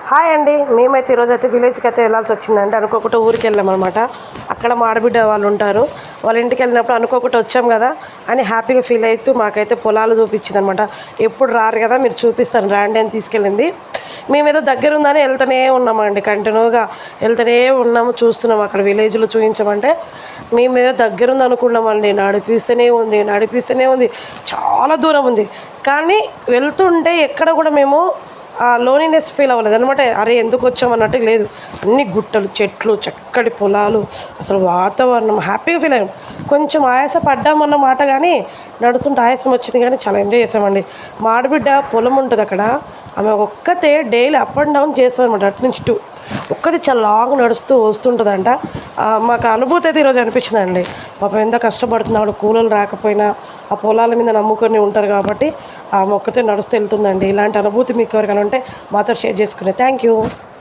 Hi అండి. మేమైతే ఈరోజైతే విలేజ్కి అయితే వెళ్ళాల్సి వచ్చిందండి. అనుకోకుండా ఊరికి వెళ్ళామన్నమాట. అక్కడ మా ఆడబిడ్డ వాళ్ళు ఉంటారు. వాళ్ళ ఇంటికి వెళ్ళినప్పుడు అనుకోకుండా వచ్చాం కదా అని హ్యాపీగా ఫీల్ అవుతూ మాకైతే పొలాలు చూపించింది అనమాట. ఎప్పుడు రారు కదా, మీరు చూపిస్తాను రాండి అని తీసుకెళ్ళింది. మేమేదో దగ్గర ఉందని వెళ్తూనే ఉన్నామండి, కంటిన్యూగా వెళ్తూనే ఉన్నాము, చూస్తున్నాము. అక్కడ విలేజ్లో చూపించమంటే మేమేదో దగ్గర ఉంది అనుకున్నామండి. నడిపిస్తూనే ఉంది, చాలా దూరం ఉంది. కానీ వెళ్తుంటే ఎక్కడ కూడా మేము లోన్లీనెస్ ఫీల్ అవ్వలేదు అనమాట. అరే ఎందుకు వచ్చామన్నట్టు లేదు. అన్ని గుట్టలు, చెట్లు, చక్కటి పొలాలు, అసలు వాతావరణం హ్యాపీగా ఫీల్ అయ్యాం. కొంచెం ఆయాస పడ్డామన్నమాట, కానీ నడుస్తుంటే ఆయాసం వచ్చింది, కానీ చాలా ఎంజాయ్ చేసామండి. మా ఆడబిడ్డ పొలం ఉంటుంది అక్కడ, ఆమె ఒక్కతే డైలీ అప్ అండ్ డౌన్ చేస్తుంది అనమాట. అటు నుంచి ఇటు ఒక్కది చాలా లాంగ్ నడుస్తూ వస్తుంటుందంట. మాకు అనుభూతి అయితే ఈరోజు అనిపించిందండి. పాపం ఎంత కష్టపడుతున్నాడు, కూలీలు రాకపోయినా ఆ పొలాల మీద నమ్ముకొని ఉంటారు కాబట్టి ఆ మొక్కతే నడుస్తూ వెళ్తుందండి. ఇలాంటి అనుభూతి మీకు ఎవరికైనా ఉంటే మాతో షేర్ చేసుకునే. Thank you.